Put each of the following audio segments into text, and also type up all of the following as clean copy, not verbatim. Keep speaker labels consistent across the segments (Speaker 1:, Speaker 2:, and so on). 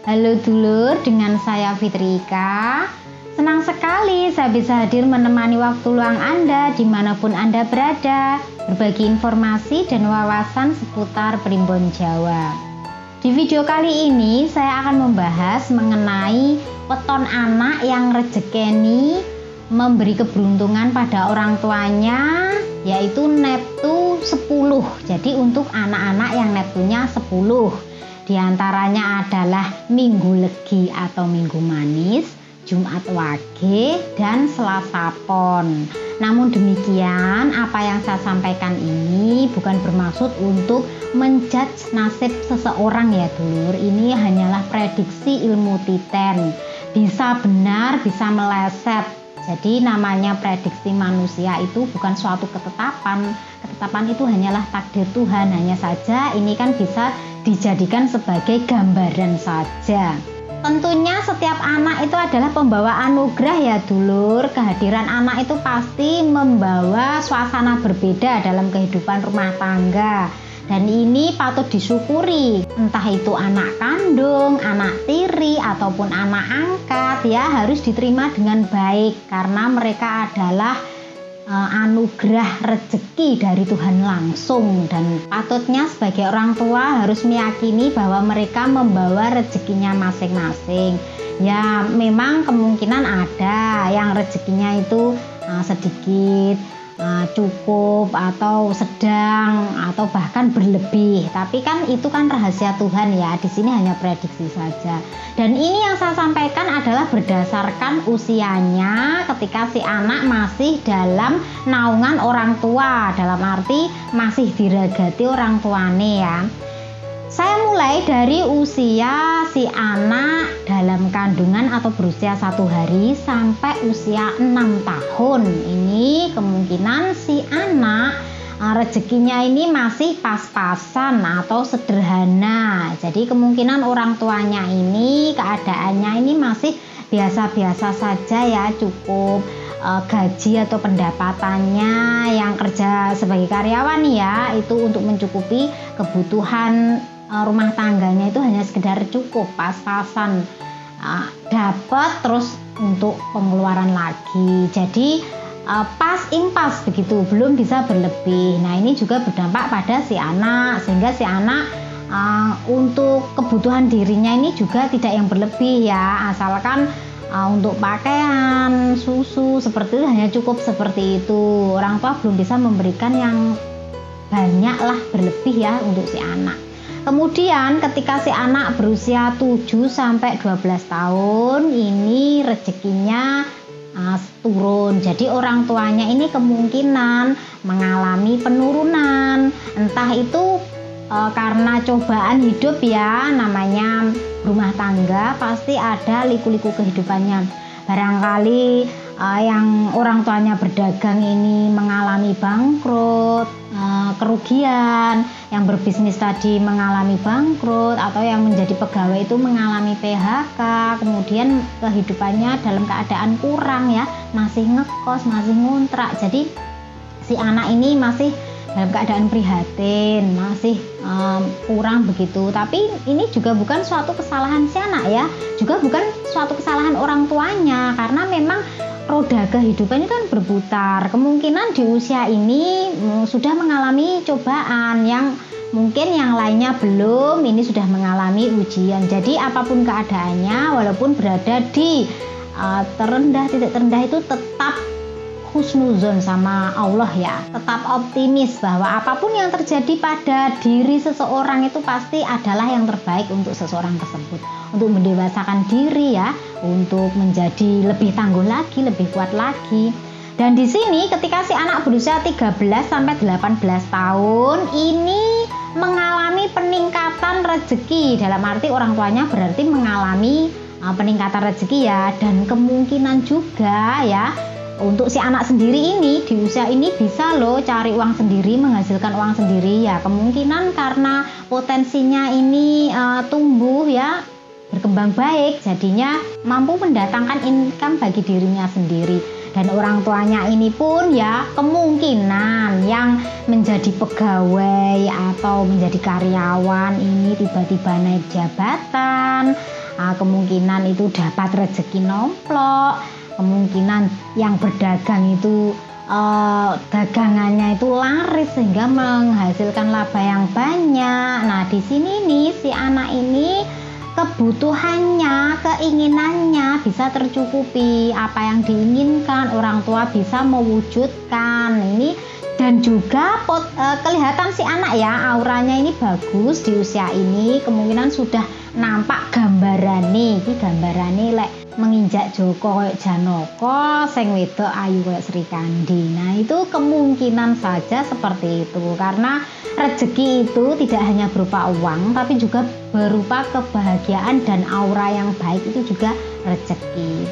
Speaker 1: Halo dulur, dengan saya Fitrika. Senang sekali saya bisa hadir menemani waktu luang Anda dimanapun Anda berada, berbagi informasi dan wawasan seputar Primbon Jawa. Di video kali ini saya akan membahas mengenai weton anak yang rejekeni memberi keberuntungan pada orang tuanya, yaitu neptu 10. Jadi untuk anak-anak yang neptunya 10, di antaranya adalah Minggu Legi atau Minggu Manis, Jumat Wage, dan Selasa Pon. Namun demikian, apa yang saya sampaikan ini bukan bermaksud untuk menjudge nasib seseorang ya dulur. Ini hanyalah prediksi ilmu titen. Bisa benar, bisa meleset. Jadi namanya prediksi manusia itu bukan suatu ketetapan. Ketetapan itu hanyalah takdir Tuhan. Hanya saja ini kan bisa dijadikan sebagai gambaran saja. Tentunya setiap anak itu adalah pembawa anugerah ya dulur. Kehadiran anak itu pasti membawa suasana berbeda dalam kehidupan rumah tangga. Dan ini patut disyukuri, entah itu anak kandung, anak tiri, ataupun anak angkat, ya harus diterima dengan baik karena mereka adalah anugerah rezeki dari Tuhan langsung. Dan patutnya sebagai orang tua harus meyakini bahwa mereka membawa rezekinya masing-masing. Ya memang kemungkinan ada yang rezekinya itu sedikit, cukup atau sedang atau bahkan berlebih, tapi kan itu kan rahasia Tuhan ya. Di sini hanya prediksi saja. Dan ini yang saya sampaikan adalah berdasarkan usianya ketika si anak masih dalam naungan orang tua, dalam arti masih diragati orang tuane ya. Saya mulai dari usia si anak dalam kandungan atau berusia 1 hari sampai usia 6 tahun. Ini kemungkinan si anak rezekinya ini masih pas-pasan atau sederhana. Jadi kemungkinan orang tuanya ini keadaannya ini masih biasa-biasa saja ya, cukup gaji atau pendapatannya yang kerja sebagai karyawan ya, itu untuk mencukupi kebutuhan rumah tangganya itu hanya sekedar cukup, pas-pasan, dapat terus untuk pengeluaran lagi. Jadi pas impas begitu, belum bisa berlebih. Nah ini juga berdampak pada si anak, sehingga si anak untuk kebutuhan dirinya ini juga tidak yang berlebih ya, asalkan untuk pakaian, susu seperti itu hanya cukup seperti itu. Orang tua belum bisa memberikan yang banyak lah, berlebih ya untuk si anak. Kemudian ketika si anak berusia 7-12 tahun ini rezekinya turun. Jadi orang tuanya ini kemungkinan mengalami penurunan. Entah itu karena cobaan hidup ya, namanya rumah tangga pasti ada liku-liku kehidupannya. Barangkali yang orang tuanya berdagang ini mengalami bangkrut, kerugian, yang berbisnis tadi mengalami bangkrut, atau yang menjadi pegawai itu mengalami PHK, kemudian kehidupannya dalam keadaan kurang ya, masih ngekos, masih ngontrak. Jadi si anak ini masih dalam keadaan prihatin, masih kurang begitu. Tapi ini juga bukan suatu kesalahan si anak ya, juga bukan suatu kesalahan orang tuanya, karena memang roda kehidupan itu kan berputar. Kemungkinan di usia ini sudah mengalami cobaan yang mungkin yang lainnya belum, ini sudah mengalami ujian. Jadi apapun keadaannya, walaupun berada di terendah, titik terendah itu tetap husnuzon sama Allah ya, tetap optimis bahwa apapun yang terjadi pada diri seseorang itu pasti adalah yang terbaik untuk seseorang tersebut, untuk mendewasakan diri ya, untuk menjadi lebih tangguh lagi, lebih kuat lagi. Dan di sini ketika si anak berusia 13-18 tahun ini mengalami peningkatan rezeki, dalam arti orang tuanya berarti mengalami peningkatan rezeki ya, dan kemungkinan juga ya untuk si anak sendiri ini di usia ini bisa loh cari uang sendiri, menghasilkan uang sendiri ya. Kemungkinan karena potensinya ini tumbuh ya, berkembang baik, jadinya mampu mendatangkan income bagi dirinya sendiri. Dan orang tuanya ini pun ya kemungkinan yang menjadi pegawai atau menjadi karyawan ini tiba-tiba naik jabatan, kemungkinan itu dapat rezeki nomplok, kemungkinan yang berdagang itu dagangannya itu laris sehingga menghasilkan laba yang banyak. Nah, di sini nih si anak ini kebutuhannya, keinginannya bisa tercukupi, apa yang diinginkan orang tua bisa mewujudkan ini. Dan juga kelihatan si anak ya, auranya ini bagus di usia ini, kemungkinan sudah nampak gambarane, iki gambarane lek menginjak Joko kayak Janoko, sing wedok ayu kayak Sri Kandi. Nah, itu kemungkinan saja seperti itu, karena rezeki itu tidak hanya berupa uang tapi juga berupa kebahagiaan dan aura yang baik, itu juga rezeki.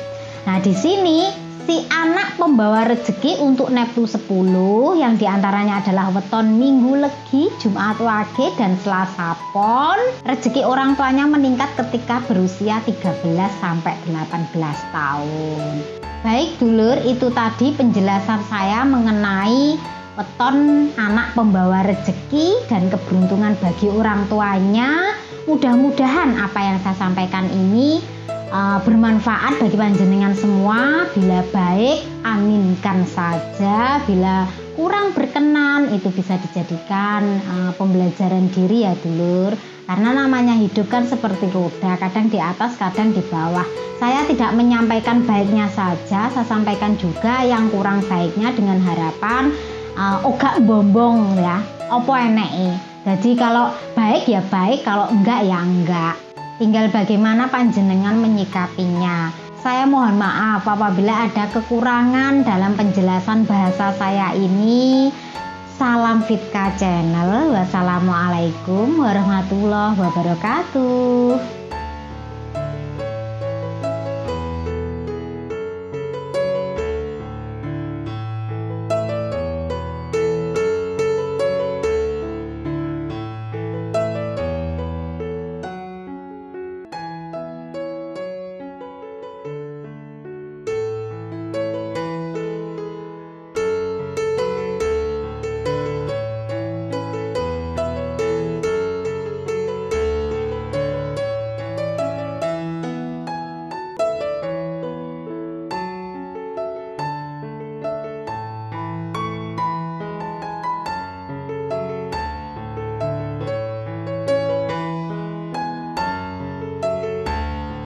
Speaker 1: Nah, di sini si anak pembawa rezeki untuk Neptu 10 yang diantaranya adalah weton Minggu Legi, Jumat Wage, dan Selasa Pon. Rezeki orang tuanya meningkat ketika berusia 13 sampai 18 tahun. Baik dulur, itu tadi penjelasan saya mengenai weton anak pembawa rezeki dan keberuntungan bagi orang tuanya. Mudah-mudahan apa yang saya sampaikan ini bermanfaat bagi panjenengan semua. Bila baik, aminkan saja. Bila kurang berkenan, itu bisa dijadikan pembelajaran diri ya dulur. Karena namanya hidup kan seperti roda, kadang di atas, kadang di bawah. Saya tidak menyampaikan baiknya saja, saya sampaikan juga yang kurang baiknya dengan harapan ogak bombong ya, opo eneke. Jadi kalau baik ya baik, kalau enggak ya enggak. Tinggal bagaimana panjenengan menyikapinya. Saya mohon maaf apabila ada kekurangan dalam penjelasan bahasa saya ini. Salam Fitka Channel. Wassalamualaikum warahmatullahi wabarakatuh.